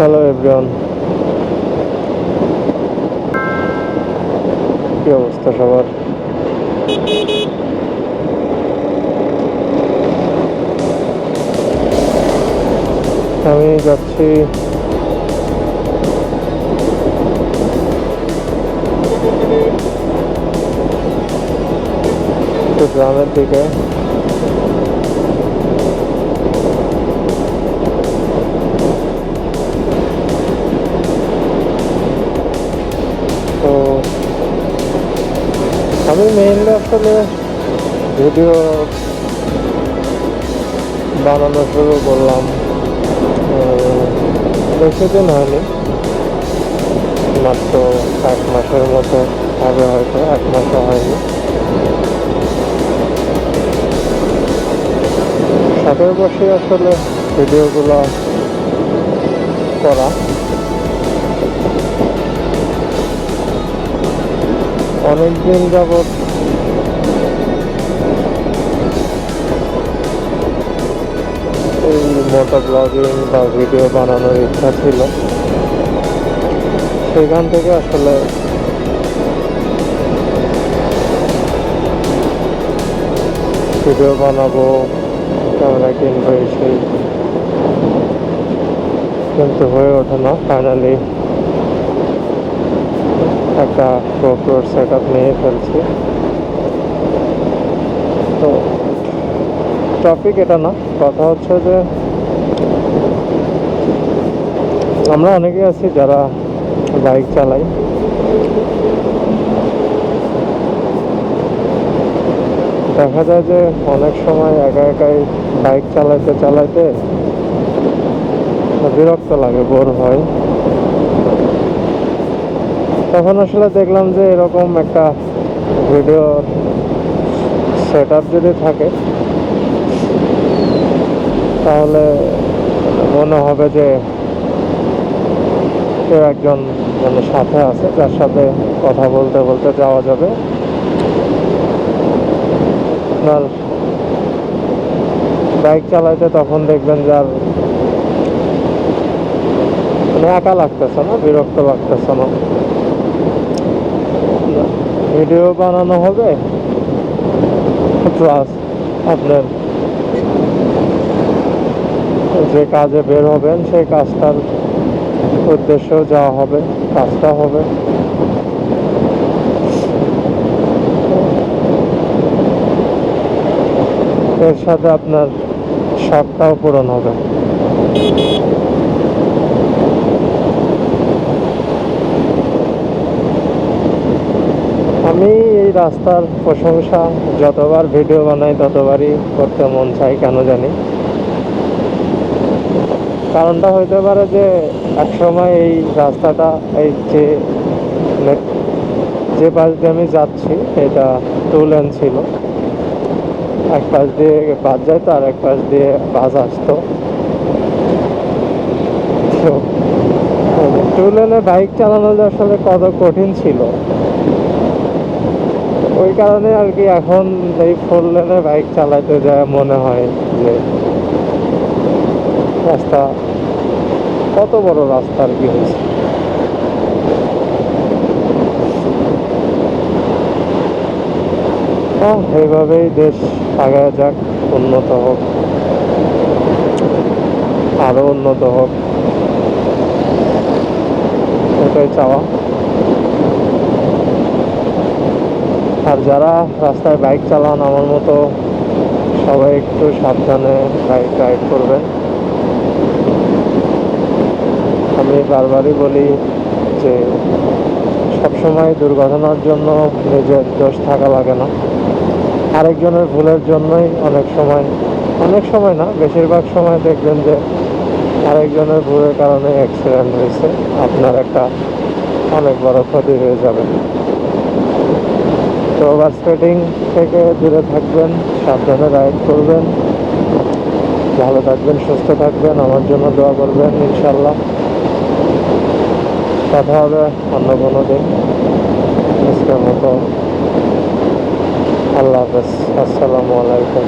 Hello everyone, কি অবস্থা সবার? আমি যাচ্ছি একটু গ্রামের দিকে। তো আমি মেইনলি আসলে ভিডিও বানানো শুরু করলাম বেশি দিন হয়নি, মাত্র 1 মাসের মতো হবে, হয়তো 1 মাসও হয়নি। শখের বসে আসলে ভিডিওগুলো করা। অনেকদিন যাবৎ এই মোটো ব্লগিং বা ভিডিও বানানোর ইচ্ছা ছিল, সেখান থেকে আসলে ভিডিও বানাবো, ক্যামেরা কিনবো, সেই কিন্তু হয়ে ওঠে না। ফাইনালি একটা গোপ্রোর সেট আপ নিয়ে ফেলছি। তো টপিক এটা না, কথা হচ্ছে যে আমরা অনেকে আছি যারা বাইক চালাই। দেখা যায় যে অনেক সময় একা একাই বাইক চালাইতে চালাইতে বিরক্ত লাগে, বোর হয়। তখন আসলে দেখলাম যে এরকম একটা ভিডিও সেট আপ যদি থাকে, তাহলে মনে হবে যে কেউ একজন মানে সাথে আছে, যার সাথে কথা বলতে বলতে যাওয়া যাবে। আপনার বাইক চালাইতে তখন দেখবেন যে আর মানে একা লাগতেছে না, বিরক্ত লাগতেছে না। ভিডিও বানানো হবে, প্লাস আপনার যে কাজে বের হবেন সেই কাজটার উদ্দেশ্যেও যাওয়া হবে, কাজটা হবে। এর সাথে আপনার শখটাও পূরণ হবে। আমি এই রাস্তার প্রশংসা যতবার ভিডিও বানাই ততবারই করতে মন চাই, কেন জানি। কারণটা হইতে পারে যে একসময় এই রাস্তাটা, এই যে পাশ দিয়ে আমি যাচ্ছি, এটা 2 লেন ছিল। এক পাশ দিয়ে বাস যাইতো আর এক পাশ দিয়ে বাস আসতো। তো 2 লেনে বাইক চালানো যে আসলে কত কঠিন ছিল, ওই কারণে আর কি এখন এই 4 লেনে বাইক চালাতে যায় মনে হয় যে রাস্তা কত বড় রাস্তা আর কি হয়েছে। এইভাবেই দেশ আগায় যাক, উন্নত হোক, আরো উন্নত হোক, এটাই চাওয়া। আর যারা রাস্তায় বাইক চালান আমার মতো, সবাই একটু সাবধানে বাইক রাইড করবেন। আমি বারবারই বলি যে সবসময় দুর্ঘটনার জন্য নিজের দোষ থাকা লাগে না। আরেকজনের ভুলের জন্যই অনেক সময় না, বেশিরভাগ সময় দেখবেন যে আরেকজনের ভুলের কারণে অ্যাক্সিডেন্ট হয়েছে, আপনার একটা অনেক বড় ক্ষতি হয়ে যাবে। তো ওভার স্পিডিং থেকে দূরে থাকবেন, সাবধানে রাইড করবেন, ভালো থাকবেন, সুস্থ থাকবেন, আমার জন্য দোয়া করবেন। ইনশাল্লাহ কথা হবে অন্য কোনো দিন। আজকের মতো আল্লাহ হাফেজ, আসসালামু আলাইকুম।